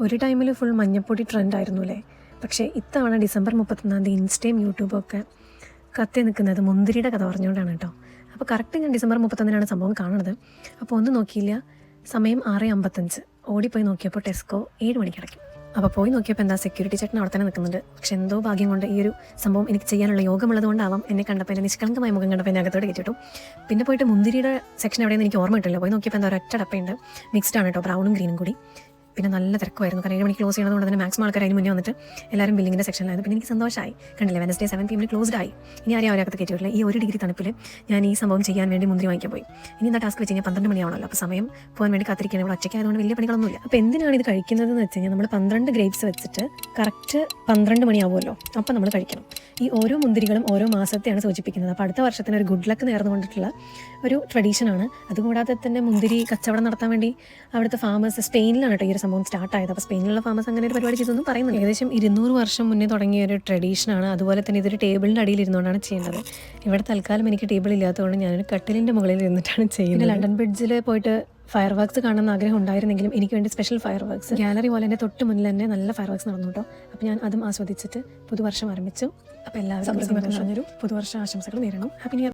ഒരു ടൈമിൽ ഫുൾ മഞ്ഞപ്പൊടി ട്രെൻഡായിരുന്നു അല്ലേ? പക്ഷേ ഇത്തവണ ഡിസംബർ 31 ഇൻസ്റ്റയും യൂട്യൂബൊക്കെ കത്തി നിൽക്കുന്നത് മുന്തിരിയുടെ കഥ പറഞ്ഞുകൊണ്ടാണ് കേട്ടോ. അപ്പോൾ കറക്റ്റ് ഞാൻ ഡിസംബർ 31 സംഭവം കാണുന്നത്. അപ്പോൾ ഒന്നും നോക്കിയില്ല, സമയം 6:55 ഓടിപ്പോയി നോക്കിയപ്പോൾ ടെസ്കോ 7 മണിക്ക് അടയ്ക്കും. അപ്പോൾ പോയി നോക്കിയപ്പോൾ എന്താ സെക്യൂരിറ്റി ചേട്ടൻ അവിടെ തന്നെ നിൽക്കുന്നുണ്ട്. പക്ഷെ എന്തോ ഭാഗ്യം കൊണ്ട് ഈ ഒരു സംഭവം എനിക്ക് ചെയ്യാനുള്ള യോഗമുള്ളത് കൊണ്ടാവാം എന്നെ കണ്ടപ്പോൾ എൻ്റെ നിഷ്കളങ്കമായ മുഖം കണ്ടപ്പോൾ എന്നെ അകത്തോട് കയറ്റിട്ടു. പിന്നെ പോയിട്ട് മുന്തിരിയുടെ സെക്ഷൻ എവിടെയെന്ന് എനിക്ക് ഓർമ്മ കിട്ടില്ല. പോയി നോക്കിയപ്പോൾ എന്താ ഒരൊറ്റ ഡപ്പയുണ്ട്, മിക്സ്ഡ് ആണ് കേട്ടോ, ബ്രൗണും ഗ്രീനും കൂടി. പിന്നെ നല്ല തിരക്കുമായിരുന്നു, കാരണം 7 മണിക്ക് ക്ലോസ് ചെയ്യുന്നതുകൊണ്ട് തന്നെ മാക്സിമം ആൾക്കാർ അതിന് മുന്നേ വന്നിട്ട് എല്ലാവരും ബില്ലിങ്ങിൻ്റെ സെക്ഷനിലായിരുന്നു. പിന്നെ എനിക്ക് സന്തോഷമായി, കണ്ടില്ലേ വെനസ്ഡേ 7 PM ക്ലോസ്ഡ് ആയി. ഇനി ആരെയും അവരകത്ത് കയറ്റിയിട്ടില്ല. ഈ 1 ഡിഗ്രി തണുപ്പിൽ ഞാൻ ഈ സംഭവം ചെയ്യാൻ വേണ്ടി മുന്തിരി വാങ്ങിക്കാൻ പോയി. ഇനി എന്താ ടാസ്ക് വെച്ച് കഴിഞ്ഞാൽ 12 മണിയാണല്ലോ, അപ്പോൾ സമയം പോകാൻ വേണ്ടി കാത്തിരിക്കുകയാണ്. ഇവിടെ ഒറ്റയ്ക്കായതുകൊണ്ട് വലിയ പണികളൊന്നുമില്ല. അപ്പോൾ എന്തിനാണ് ഇത് കഴിക്കുന്നതെന്ന് വെച്ച് കഴിഞ്ഞാൽ നമ്മൾ 12 ഗ്രേപ്സ് വെച്ചിട്ട് കറക്റ്റ് 12 മണിയാവുമല്ലോ, അപ്പോൾ നമ്മൾ കഴിക്കണം. ഈ ഓരോ മുന്തിരികളും ഓരോ മാസത്തെയാണ് സൂചിപ്പിക്കുന്നത്. അപ്പോൾ അടുത്ത വർഷത്തിന് ഒരു ഗുഡ് ലക്ക് നേർന്നുകൊണ്ടിട്ടുള്ള ഒരു ട്രഡീഷനാണ്. അതുകൂടാതെ തന്നെ മുന്തിരി കച്ചവടം നടത്താൻ വേണ്ടി അവിടുത്തെ ഫാമേഴ്സ്, സ്പെയിനിലാണ് കേട്ടോ ഈ ഒരു സംഭവം സ്റ്റാർട്ടായത്. അപ്പോൾ സ്പെയിനിലുള്ള ഫാമേഴ്സ് അങ്ങനെ ഒരു പരിപാടി ചെയ്തൊന്നും പറയുന്നുണ്ട്. ഏകദേശം 200 വർഷം മുന്നേ തുടങ്ങിയ ഒരു ട്രഡീഷനാണ്. അതുപോലെ തന്നെ ഇതൊരു ടേബിളിൻ്റെ അടിയിൽ ഇരുന്നുകൊണ്ടാണ് ചെയ്യേണ്ടത്. ഇവിടെ തൽക്കാലം എനിക്ക് ടേബിൾ ഇല്ലാത്തതുകൊണ്ട് ഞാനൊരു കട്ടിലിൻ്റെ മുകളിൽ ഇരുന്നിട്ടാണ് ചെയ്യുന്നത്. ലണ്ടൻ ബ്രിഡ്ജിൽ പോയിട്ട് ഫയർ വർക്ക്സ് കാണുന്ന ആഗ്രഹം ഉണ്ടായിരുന്നെങ്കിലും എനിക്ക് വേണ്ടി സ്പെഷ്യൽ ഫയർ വർക്ക്സ് ഗാലറി പോലെ തന്നെ തൊട്ട് മുന്നിൽ തന്നെ നല്ല ഫയർ വർക്ക്സ് നടന്നു കേട്ടോ. അപ്പോൾ ഞാൻ അതും ആസ്വദിച്ചിട്ട് പുതുവർഷം ആരംഭിച്ചു. അപ്പോൾ എല്ലാവരും സമൃദ്ധി നിറഞ്ഞൊരു പുതുവർഷ ആശംസകൾ നേരണം. Happy new year.